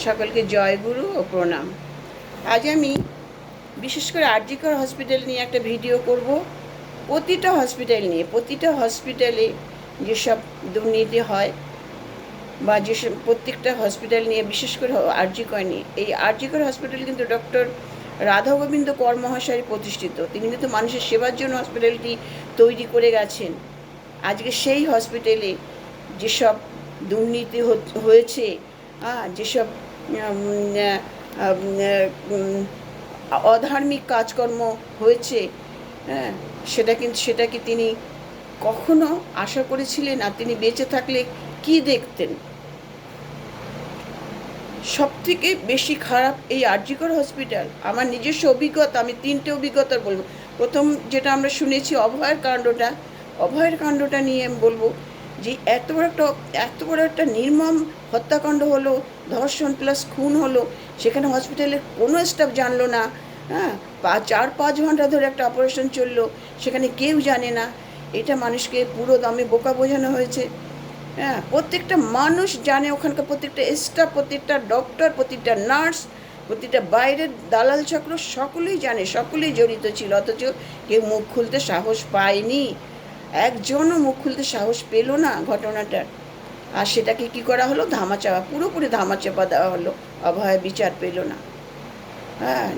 সকলকে জয়গুরু ও প্রণাম। আজ আমি বিশেষ করে আর.জি. কর হসপিটাল নিয়ে একটা ভিডিও করব। প্রতিটা হসপিটালে যেসব দুর্নীতি হয় বা যেসব প্রত্যেকটা হসপিটাল নিয়ে, বিশেষ করে আর.জি. কর নিয়ে, এই আর.জি. কর হসপিটাল কিন্তু ডক্টর রাধা গোবিন্দ কর মহাশয় প্রতিষ্ঠিত। তিনি কিন্তু মানুষের সেবার জন্য হসপিটালটি তৈরি করে গেছেন। আজকে সেই হসপিটালে যেসব দুর্নীতি হয়েছে, যেসব অধার্মিক কাজকর্ম হয়েছে, হ্যাঁ, সেটা কি তিনি কখনো আশা করেছিলেন? আর তিনি বেঁচে থাকলে কি দেখতেন? সবথেকে বেশি খারাপ এই আর.জি. কর হসপিটাল। আমার নিজস্ব অভিজ্ঞতা, আমি 3টে অভিজ্ঞতা বলবো। প্রথম যেটা আমরা শুনেছি অভয়ের কাণ্ডটা নিয়ে আমি বলবো যে এত বড় একটা নির্মম হত্যাকাণ্ড হলো, ধর্ষণ প্লাস খুন হলো, সেখানে হসপিটালের কোনো স্টাফ জানলো না। হ্যাঁ, 4-5 ঘন্টা ধরে একটা অপারেশন চললো, সেখানে কেউ জানে না। এটা মানুষকে পুরো দমে বোকা বোঝানো হয়েছে। হ্যাঁ, প্রত্যেকটা মানুষ জানে, ওখানকার প্রত্যেকটা স্টাফ, প্রত্যেকটা ডক্টর, প্রত্যেকটা নার্স, প্রতিটা বাইরের দালাল চক্র সকলেই জানে, সকলেই জড়িত ছিল, অথচ কেউ মুখ খুলতে সাহস পায়নি। একজনও মুখ খুলতে সাহস পেল না ঘটনাটার। আর সেটাকে কি করা হলো? ধামাচাপা, পুরোপুরি ধামাচাপা দেওয়া হলো। অভয় বিচার পেল না। হ্যাঁ,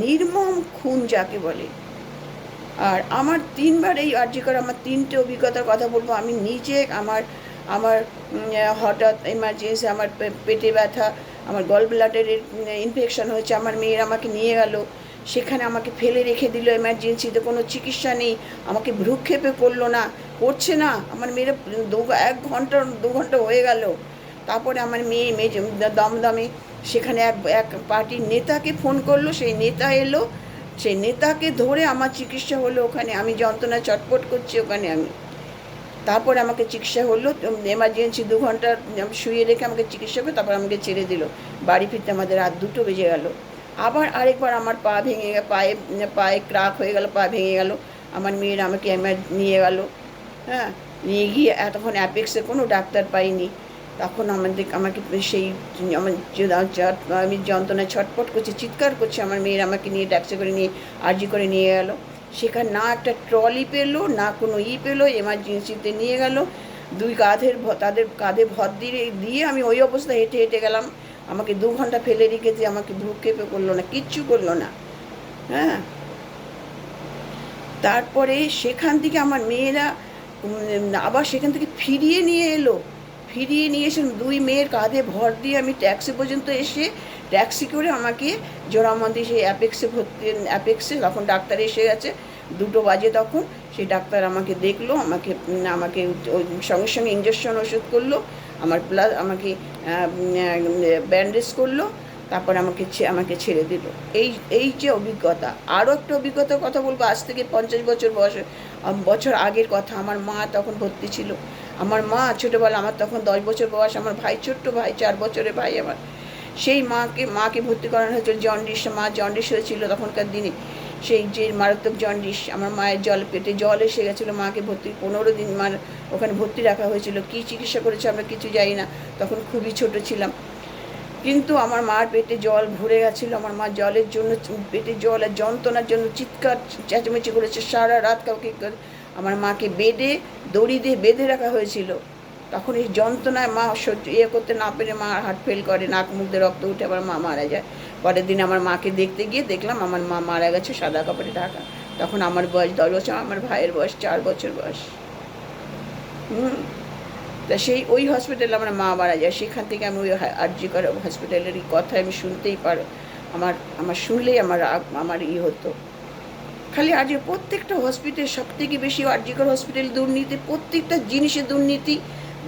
নির্মম খুন যাকে বলে। আর আমার 3বার এই আর.জি. কর, আমার 3টে অভিজ্ঞতার কথা বলবো। আমি নিজে আমার হঠাৎ এমার্জেন্সি, আমার পেটে ব্যথা, আমার গল ব্লাডারের ইনফেকশন হয়েছে, আমার মেয়ের আমাকে নিয়ে গেল, সেখানে আমাকে ফেলে রেখে দিল এমার্জেন্সিতে, কোনো চিকিৎসা নেই, আমাকে ভ্রুক্ষেপে করলো না, করছে না। আমার মেয়ের 2 ঘন্টা হয়ে গেল। তারপরে আমার মেয়ে দমদমে সেখানে এক পার্টির নেতাকে ফোন করলো, সেই নেতা এলো, সেই নেতাকে ধরে আমার চিকিৎসা হলো ওখানে। আমি যন্ত্রণায় চটপট করছি ওখানে। তারপরে আমাকে চিকিৎসা হলো, এমার্জেন্সি 2 ঘন্টা শুয়ে রেখে আমাকে চিকিৎসা করে তারপর আমাকে ছেড়ে দিল। বাড়ি ফিরতে আমাদের রাত 2টো বেজে গেল। আবার আরেকবার আমার পা ভেঙে পায়ে ক্রাক হয়ে গেল, পা ভেঙে গেল। আমার মেয়ের আমাকে নিয়ে গেল। হ্যাঁ, নিয়ে গিয়ে তখন অ্যাপেক্সে কোনো ডাক্তার পাইনি। তখন আমাকে সেই আমি যন্ত্রণায় ছটপট করছি, চিৎকার করছি। আমার মেয়ের আমাকে নিয়ে ট্যাক্সি করে নিয়ে আর.জি. করে নিয়ে গেল। সেখানে না একটা ট্রলি পেলো, না কোনো পেলো, এমার্জেন্সিতে নিয়ে গেল। তাদের কাঁধে ভর দিয়ে আমি ওই অবস্থায় হেঁটে হেঁটে গেলাম। আমাকে 2 ঘন্টা ফেলে রেখেছে, আমাকে ভ্রুক্ষেপে করলো না, কিচ্ছু করলো না। হ্যাঁ, তারপরে সেখান থেকে আমার মেয়েরা আবার সেখান থেকে ফিরিয়ে নিয়ে এসে 2 মেয়ের কাঁধে ভর দিয়ে আমি ট্যাক্সি পর্যন্ত এসে, ট্যাক্সি করে আমাকে জোড়ামন্দি সেই অ্যাপেক্সে তখন ডাক্তার এসে গেছে, 2টো বাজে তখন। সেই ডাক্তার আমাকে দেখলো, আমাকে ওই সঙ্গে সঙ্গে ইঞ্জেকশন ওষুধ করলো, আমাকে ব্যান্ডেজ করলো, তারপর আমাকে ছেড়ে দিল। এই যে অভিজ্ঞতা। আরও একটা অভিজ্ঞতার কথা বলবো। আজ থেকে 50 বছর আগের কথা। আমার মা তখন ভর্তি ছিল। আমার মা ছোটোবেলা, আমার তখন 10 বছর বয়স, আমার ভাই, ছোট্ট ভাই, 4 বছরের ভাই আমার। সেই মাকে ভর্তি করানো হয়েছিল জন্ডিস হয়েছিল তখনকার দিনে। সেই যে মারাত্মক জন্ডিস, আমার মায়ের পেটে জল এসে গেছিলো। মাকে 15 দিন ওখানে ভর্তি রাখা হয়েছিল। কী চিকিৎসা করেছে আমরা কিছু জানি না, তখন খুবই ছোট ছিলাম। কিন্তু আমার মার পেটে জল ভরে গেছিলো। আমার মা জলের জন্য, পেটে জল আর যন্ত্রণার জন্য চিৎকার চেঁচামেচি করেছে সারা রাত। আমার মাকে দড়ি দিয়ে বেঁধে রাখা হয়েছিল। তখন এই যন্ত্রণায় মা করতে না পেরে মা হার্ট ফেল করে, নাক মুখ দিয়ে রক্ত উঠে আবার মা মারা যায়। পরের দিন আমার মাকে দেখতে গিয়ে দেখলাম আমার মা মারা গেছে, সাদা কাপড়ে ঢাকা। তখন আমার বয়স 10 বছর, আমার ভাইয়ের বয়স 4 বছর বয়স। তা ওই হসপিটালে আমার মা মারা যায়। সেখান থেকে আমি ওই আর.জি. কর হসপিটালের কথা আমি শুনতেই পারো, আমার শুনলেই আমার হতো। খালি আর.জি. প্রত্যেকটা হসপিটাল, সব থেকে বেশি আর.জি. কর হসপিটাল দুর্নীতি, প্রত্যেকটা জিনিসের দুর্নীতি।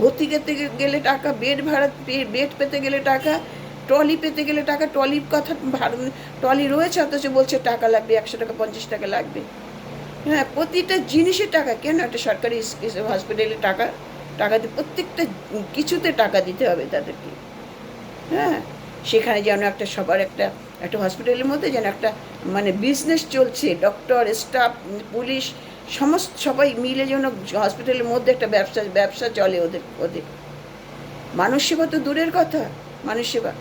ভর্তি করতে গেলে টাকা, বেড পেতে গেলে টাকা, ট্রলি পেতে গেলে টাকা। ট্রলি রয়েছে অথচ বলছে টাকা লাগবে, 100 টাকা 50 টাকা লাগবে। হ্যাঁ, প্রতিটা জিনিসের টাকা। কেন একটা সরকারি হসপিটালে টাকা দিয়ে প্রত্যেকটা কিছুতে টাকা দিতে হবে তাদেরকে? হ্যাঁ, সেখানে যেন সবার একটা হসপিটালের মধ্যে যেন একটা বিজনেস চলছে। ডক্টর, স্টাফ, পুলিশ, সবাই মিলে যেন হসপিটালের মধ্যে একটা ব্যবসা চলে ওদের। মানুষ সেবা তো দূরের কথা, মানুষ সেবা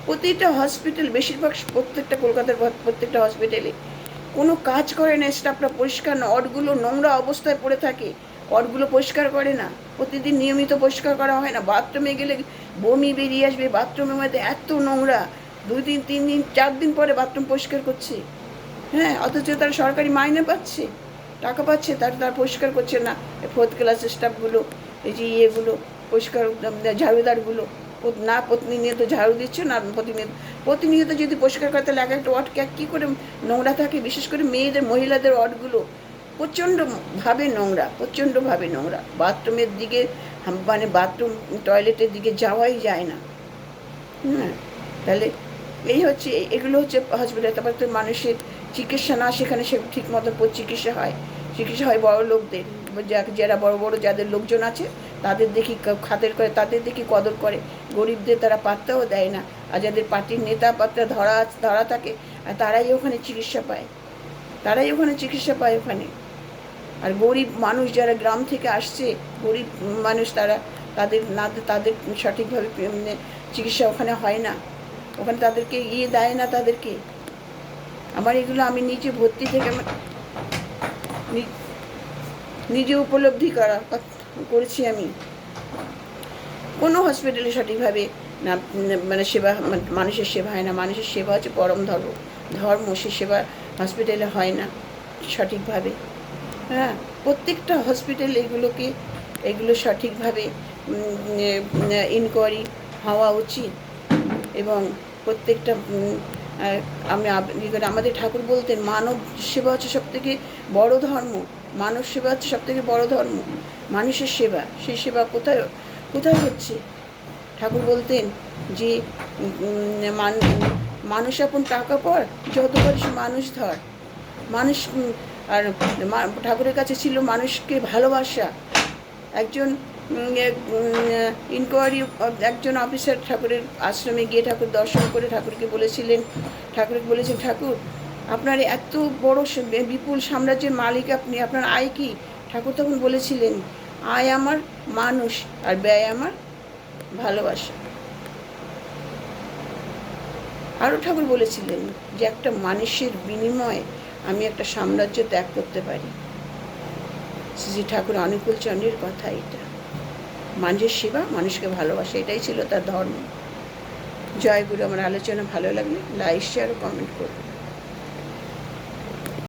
প্রতিটা হসপিটাল, বেশিরভাগ প্রত্যেকটা কলকাতার প্রত্যেকটা হসপিটালে কোনো কাজ করে না, স্টাফরা পরিষ্কার না, ওয়ার্ডগুলো নোংরা অবস্থায় পড়ে থাকে, ওয়ার্ডগুলো পরিষ্কার করে না, প্রতিদিন নিয়মিত পরিষ্কার করা হয় না। বাথরুমে গেলে বমি বেরিয়ে আসবে, বাথরুমের মধ্যে এত নোংরা, 2 দিন 3 দিন 4 দিন পরে বাথরুম পরিষ্কার করছে। হ্যাঁ, অথচ তারা সরকারি মাইনে পাচ্ছে, টাকা পাচ্ছে, তারা পরিষ্কার করছে না। 4th ক্লাসের স্টাফগুলো, এই যে ইয়েগুলো পরিষ্কার, ঝাড়ুদারগুলো না প্রতিনিয়ত ঝাড়ু দিচ্ছে না, প্রতিনিয়ত যদি পরিষ্কার করে তাহলে এক একটা ওয়ার্ড কী করে নোংরা থাকে। বিশেষ করে মেয়েদের, মহিলাদের ওয়ার্ডগুলো প্রচণ্ডভাবে নোংরা। বাথরুমের দিকে, মানে বাথরুম টয়লেটের দিকে যাওয়াই যায় না। হ্যাঁ, তাহলে এই হচ্ছে, এগুলো হচ্ছে হসপিটাল। তারপর তো মানুষের চিকিৎসা না, সেখানে সে ঠিক মতো চিকিৎসা হয় বড় লোকদের, যারা বড় বড় যাদের লোকজন আছে তাদের দেখি খাতির করে, তাদের দেখি কদর করে, গরিবদের তারা পাত্তাও দেয় না। আর যাদের পার্টির নেতা পাত্তা ধরা থাকে, আর তারাই ওখানে চিকিৎসা পায় ওখানে। আর গরিব মানুষ যারা গ্রাম থেকে আসছে, গরিব মানুষ, তাদের সঠিকভাবে চিকিৎসা ওখানে হয় না, ওখানে তাদেরকে দেয় না তাদেরকে। আমার এগুলো আমি নিজে ভর্তি থেকে নিজে উপলব্ধি করেছি। আমি কোনো হসপিটালে সঠিকভাবে না, মানে সেবা, মানুষের সেবা হয় না। মানুষের সেবা হচ্ছে পরম ধর্ম, সে সেবা হসপিটালে হয় না সঠিকভাবে। হ্যাঁ, প্রত্যেকটা হসপিটাল এগুলো সঠিকভাবে ইনকোয়ারি হওয়া উচিত। এবং প্রত্যেকটা আমাদের ঠাকুর বলতেন, মানব সেবা হচ্ছে সবথেকে বড় ধর্ম, মানব সেবা হচ্ছে সবথেকে বড় ধর্ম। মানুষের সেবা, সেই সেবা কোথায় হচ্ছে? ঠাকুর বলতেন যে মানুষ আপন টাকা পর, যত পারিস মানুষ ধর। মানুষ, আর ঠাকুরের কাছে ছিল মানুষকে ভালোবাসা। একজন একজন অফিসার ঠাকুরের আশ্রমে গিয়ে ঠাকুর দর্শন করে ঠাকুরকে বলেছেন, ঠাকুর আপনার এত বড় বিপুল সাম্রাজ্যের মালিক আপনি, আপনার আয় কি? ঠাকুর তখন বলেছিলেন, আয় আমার মানুষ, আর ব্যয় আমার ভালোবাসা। আরও ঠাকুর বলেছিলেন যে একটা মানুষের বিনিময়ে আমি একটা সাম্রাজ্য ত্যাগ করতে পারি। শ্রী ঠাকুর অনুকূল চন্দ্রের কথা এটা। মানুষের সেবা, মানুষকে ভালোবাসা, এটাই ছিল তার ধর্ম। জয় গুরু। আমার আলোচনা ভালো লাগলে লাইক, শেয়ার ও কমেন্ট করুন।